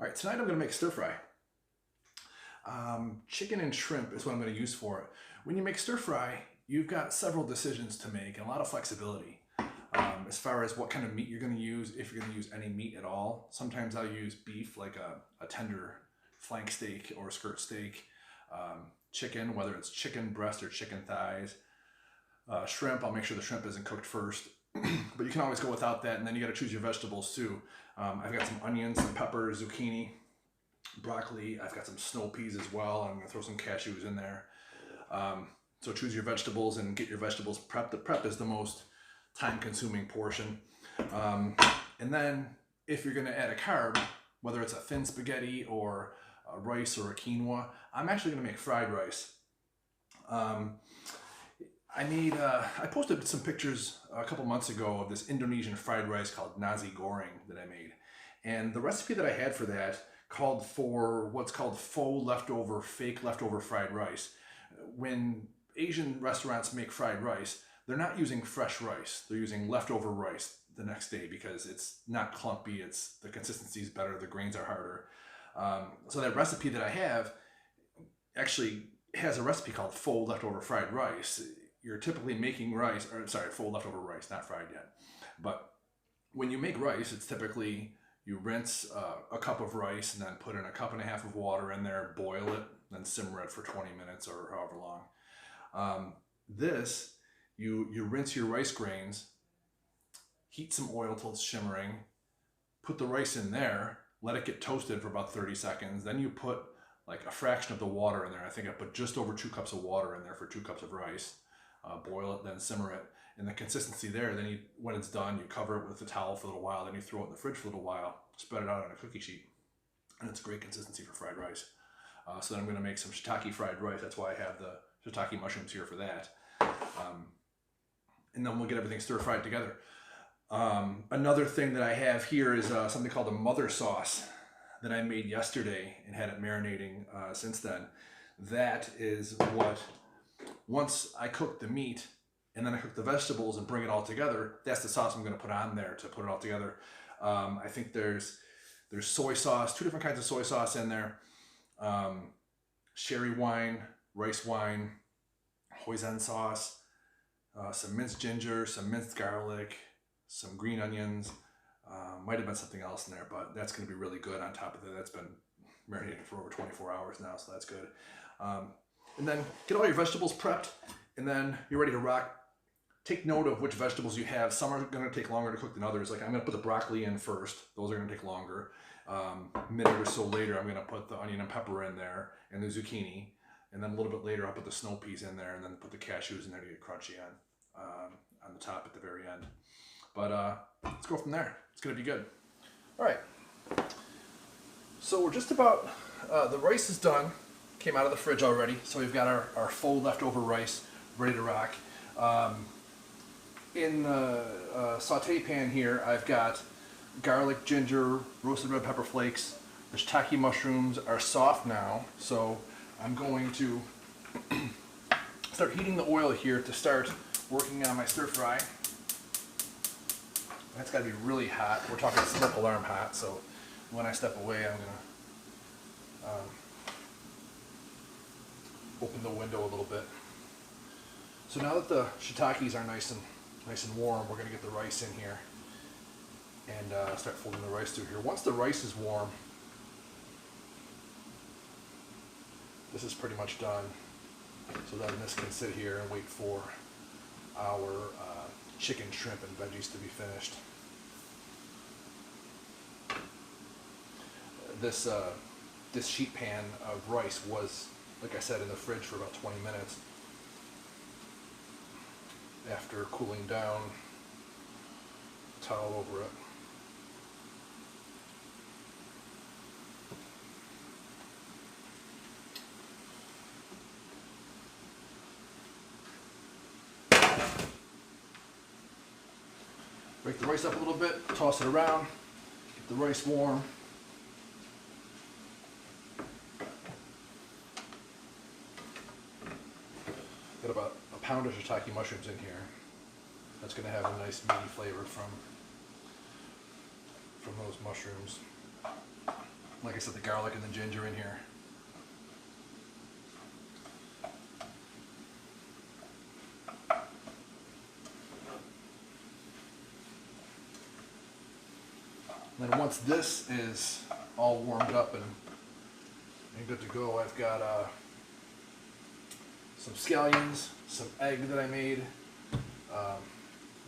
All right, tonight I'm going to make stir fry. Chicken and shrimp is what I'm going to use for it. When you make stir fry, you've got several decisions to make and a lot of flexibility as far as what kind of meat you're going to use, if you're going to use any meat at all. Sometimes I'll use beef, like a tender flank steak or a skirt steak. Chicken, whether it's chicken breast or chicken thighs. Shrimp, I'll make sure the shrimp isn't cooked first. But you can always go without that, and then you got to choose your vegetables too. I've got some onions, some peppers, zucchini, broccoli. I've got some snow peas as well. I'm going to throw some cashews in there. So choose your vegetables and get your vegetables prepped. The prep is the most time-consuming portion. And then if you're going to add a carb, whether it's a thin spaghetti or a rice or a quinoa, I'm actually going to make fried rice. I posted some pictures a couple months ago of this Indonesian fried rice called nasi goreng that I made. And the recipe that I had for that called for what's called faux leftover, fake leftover fried rice. When Asian restaurants make fried rice, they're not using fresh rice. They're using leftover rice the next day because it's not clumpy, the consistency is better, the grains are harder. So that recipe that I have actually has a recipe called faux leftover fried rice. You're typically making rice, or sorry, full leftover rice, not fried yet. But when you make rice, it's typically you rinse a cup of rice and then put in a cup and a half of water in there, boil it, then simmer it for 20 minutes or however long. You rinse your rice grains, heat some oil till it's shimmering, put the rice in there, let it get toasted for about 30 seconds. Then you put like a fraction of the water in there. I think I put just over 2 cups of water in there for 2 cups of rice. Boil it, then simmer it. And the consistency there, then when it's done, you cover it with a towel for a little while, then you throw it in the fridge for a little while, spread it out on a cookie sheet, and it's a great consistency for fried rice. So then I'm going to make some shiitake fried rice. That's why I have the shiitake mushrooms here for that. And then we'll get everything stir fried together. Another thing that I have here is something called a mother sauce that I made yesterday and had it marinating since then. That is what, once I cook the meat and then I cook the vegetables and bring it all together, that's the sauce I'm going to put on there to put it all together. I think there's soy sauce, 2 different kinds of soy sauce in there. Sherry wine, rice wine, hoisin sauce, some minced ginger, some minced garlic, some green onions. Might have been something else in there, but that's going to be really good on top of it. That's been marinating for over 24 hours now, so that's good. And then get all your vegetables prepped, and then you're ready to rock. Take note of which vegetables you have. Some are going to take longer to cook than others. Like I'm going to put the broccoli in first. Those are going to take longer. A minute or so later, I'm going to put the onion and pepper in there, and the zucchini. And then a little bit later, I'll put the snow peas in there, and then put the cashews in there to get crunchy on the top at the very end. But let's go from there. It's going to be good. All right. So we're just about, the rice is done. Came out of the fridge already. So we've got our full leftover rice ready to rock. In the saute pan here, I've got garlic, ginger, roasted red pepper flakes. The shiitake mushrooms are soft now, so I'm going to start heating the oil here to start working on my stir fry. That's got to be really hot. We're talking smoke alarm hot, so when I step away, I'm going to open the window a little bit. So now that the shiitakes are nice and warm, we're going to get the rice in here and start folding the rice through here. Once the rice is warm, this is pretty much done. So then this can sit here and wait for our chicken, shrimp, and veggies to be finished. This sheet pan of rice was, like I said, in the fridge for about 20 minutes. After cooling down, towel over it. Break the rice up a little bit, toss it around, get the rice warm. Got about a pound of shiitake mushrooms in here. That's going to have a nice meaty flavor from those mushrooms. like I said, the garlic and the ginger in here. And then once this is all warmed up and good to go, I've got some scallions, some egg that I made,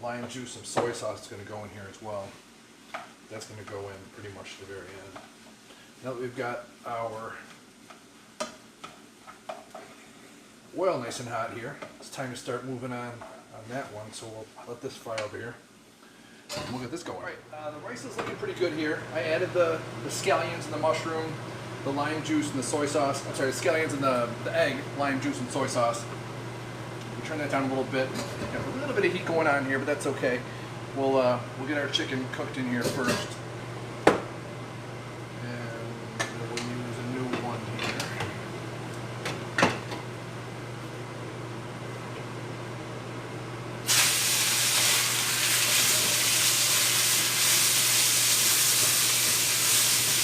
lime juice, some soy sauce is going to go in here as well. That's going to go in pretty much to the very end. Now that we've got our oil nice and hot here, it's time to start moving on that one. So we'll let this fry over here. And we'll get this going. All right, the rice is looking pretty good here. I added the scallions and the mushroom, the lime juice and the soy sauce. I'm sorry, the scallions and the egg, lime juice and soy sauce. We turn that down a little bit. Got a little bit of heat going on here, but that's okay. We'll get our chicken cooked in here first.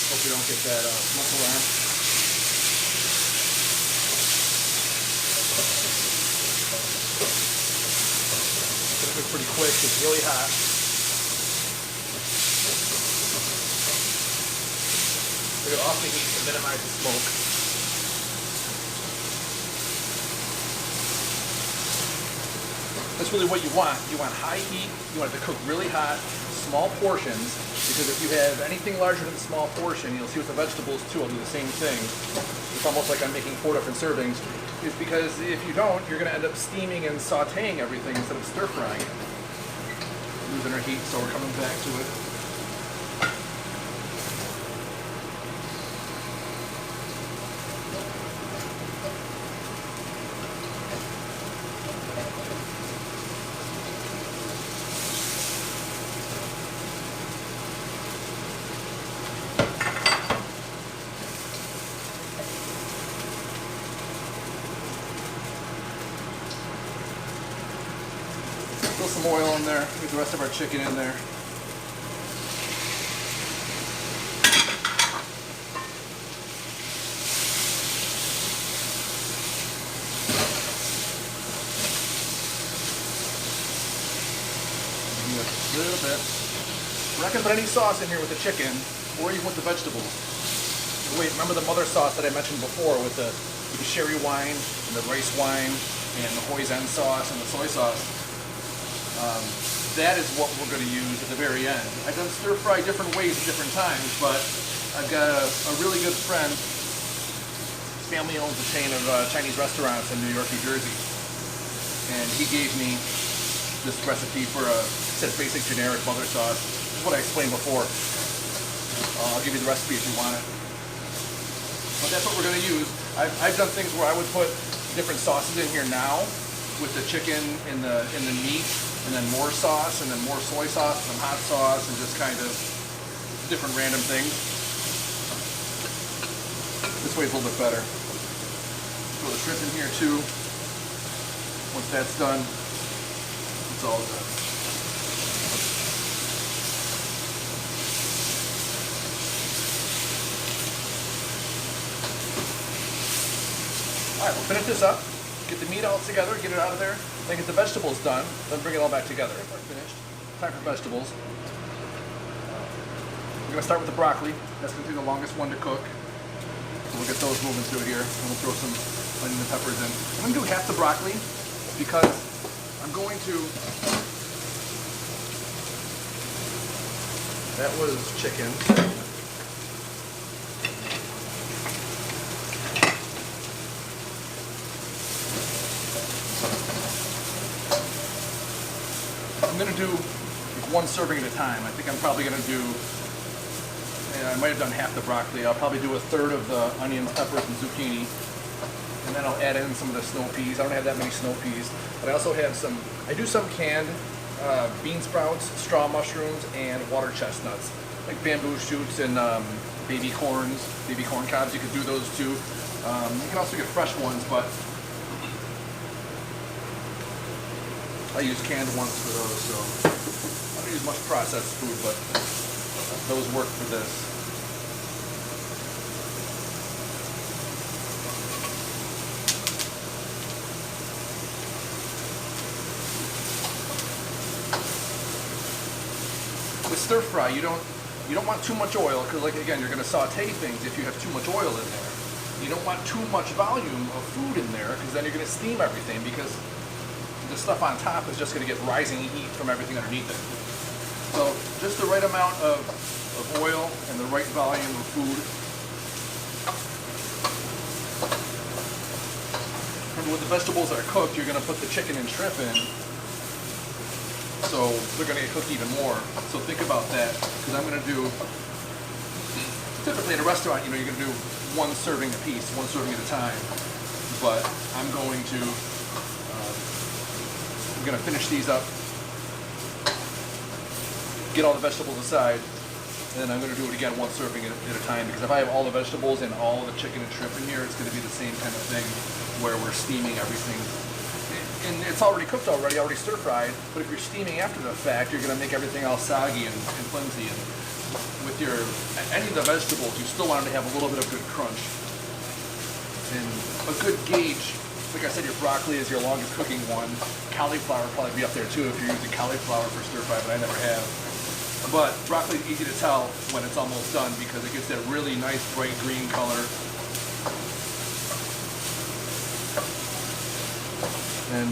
Hope we don't get that muscle arm. It's gonna cook pretty quick. It's really hot. We're gonna off the heat to minimize the smoke. That's really what you want. You want high heat. You want it to cook really hot, small portions. Because if you have anything larger than a small portion, you'll see with the vegetables too, I'll do the same thing. It's almost like I'm making 4 different servings. Is because if you don't, you're going to end up steaming and sauteing everything instead of stir frying. Losing our heat, so we're coming back to it. Throw some oil in there, get the rest of our chicken in there. A little bit. We're not going to put any sauce in here with the chicken or even with the vegetables. Wait, remember the mother sauce that I mentioned before with the sherry wine and the rice wine and the hoisin sauce and the soy sauce? That is what we're going to use at the very end. I've done stir fry different ways at different times, but I've got a really good friend. His family owns a chain of Chinese restaurants in New York, New Jersey. And he gave me this recipe for a basic generic mother sauce. This is what I explained before. I'll give you the recipe if you want it. But that's what we're going to use. I've done things where I would put different sauces in here now with the chicken in the meat, and then more sauce, and then more soy sauce, some hot sauce, and just kind of different random things. This way it's a little bit better. Throw the shrimp in here too. Once that's done, it's all done. All right, we'll finish this up. Get the meat all together, get it out of there, then get the vegetables done, then bring it all back together. Finished. Time for vegetables. We're going to start with the broccoli. That's going to be the longest one to cook. So we'll get those moving through here, and we'll throw some onion and peppers in. I'm going to do half the broccoli because I'm going to... That was chicken. I'm going to do like 1 serving at a time. I think I'm probably going to do, I might have done half the broccoli. I'll probably do 1/3 of the onions, peppers, and zucchini. And then I'll add in some of the snow peas. I don't have that many snow peas. But I also have some, I do some canned bean sprouts, straw mushrooms, and water chestnuts. Like bamboo shoots and baby corn cobs. You could do those too. You can also get fresh ones, but I use canned ones for those, so I don't use much processed food, but those work for this. stir fry, you don't want too much oil, because like again, you're going to saute things if you have too much oil in there. You don't want too much volume of food in there, because then you're going to steam everything, because the stuff on top is just going to get rising heat from everything underneath it. So just the right amount of oil and the right volume of food. And when the vegetables are cooked, you're going to put the chicken and shrimp in, so they're going to get cooked even more. So think about that, because I'm going to do, typically at a restaurant, you know, you're going to do one serving a piece, one serving at a time. But I'm going to finish these up, get all the vegetables aside, and then I'm going to do it again one serving at a time, because if I have all the vegetables and all the chicken and shrimp in here, it's going to be the same kind of thing where we're steaming everything. And it's already cooked already stir fried, but if you're steaming after the fact, you're going to make everything all soggy and flimsy. And with any of the vegetables, you still want them to have a little bit of good crunch. And a good gauge, like I said, your broccoli is your longest cooking one. Cauliflower will probably be up there too if you're using cauliflower for stir fry, but I never have. But broccoli is easy to tell when it's almost done, because it gets that really nice bright green color. And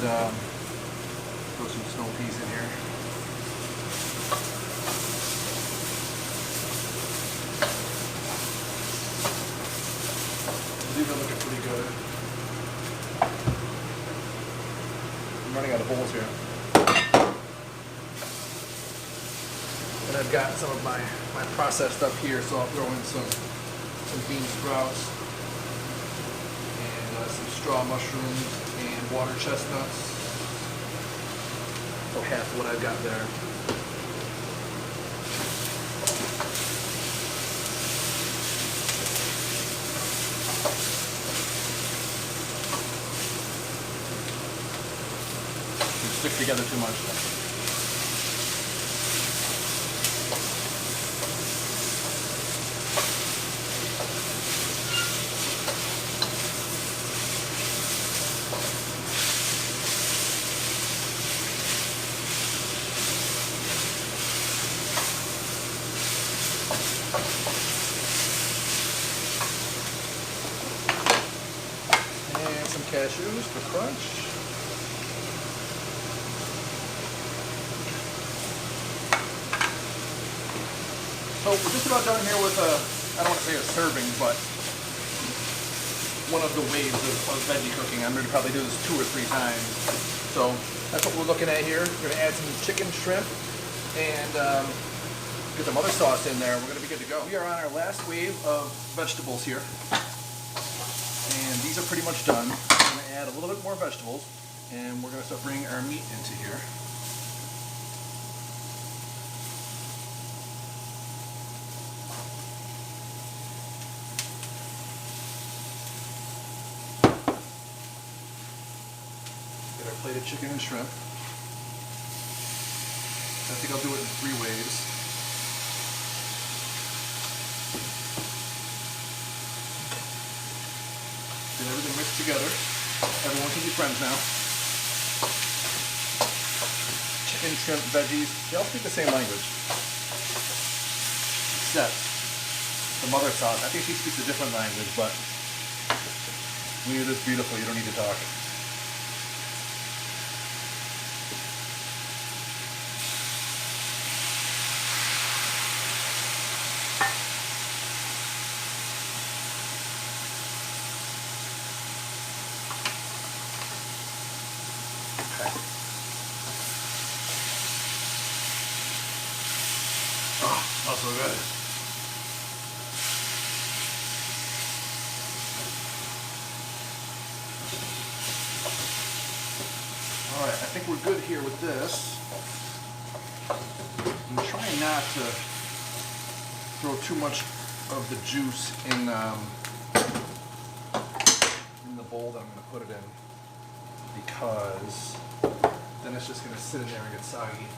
throw some snow peas in here. These are looking pretty good. I'm running out of bowls here. And I've got some of my processed stuff here, so I'll throw in some bean sprouts and some straw mushrooms and water chestnuts. So half of what I've got there. They stick together too much. And some cashews for crunch. So we're just about done here with I don't want to say a serving, but one of the waves of veggie cooking. I'm going to probably do this 2 or 3 times. So that's what we're looking at here. We're going to add some chicken, shrimp, and get some other sauce in there. We're going to be good to go. We are on our last wave of vegetables here. And these are pretty much done. We're going to add a little bit more vegetables, and we're going to start bringing our meat into here. Get our plated chicken and shrimp. I think I'll do it in 3 waves. Get everything mixed together. Everyone can be friends now. Chicken, shrimp, veggies, they all speak the same language. Except the mother sauce. I think she speaks a different language, but when you're this beautiful, you don't need to talk. Oh, smells so good. All right, I think we're good here with this. I'm trying not to throw too much of the juice in the bowl that I'm going to put it in, because then it's just going to sit in there and get soggy.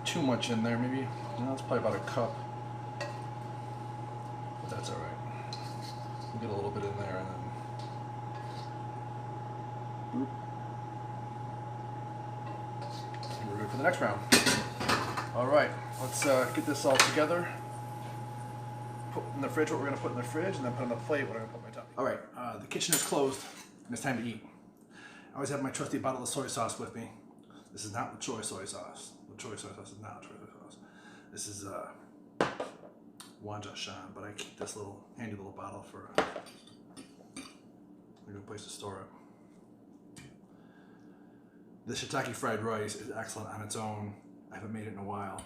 too much in there, maybe. No, it's probably about a cup. But that's alright. We'll get a little bit in there and then. Boop. And we're good for the next round. Alright, let's get this all together. Put in the fridge what we're going to put in the fridge, and then put on the plate what I'm going to put my tummy. Alright, the kitchen is closed, and it's time to eat. I always have my trusty bottle of soy sauce with me. This is not LaChoy soy sauce. LaChoy soy sauce is not LaChoy soy sauce. This is Wanja Shan, but I keep this little handy little bottle for a good place to store it. The shiitake fried rice is excellent on its own. I haven't made it in a while.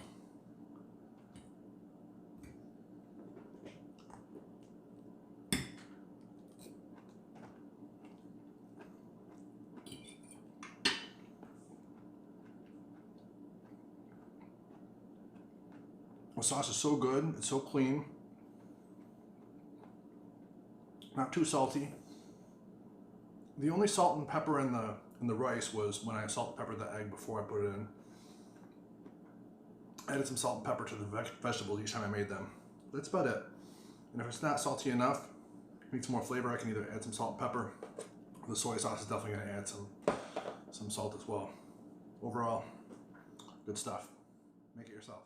The sauce is so good, it's so clean, not too salty. The only salt and pepper in the rice was when I salt and peppered the egg before I put it in. I added some salt and pepper to the vegetables each time I made them. That's about it. And if it's not salty enough, need some more flavor, I can either add some salt and pepper. The soy sauce is definitely going to add some salt as well. Overall, good stuff. Make it yourself.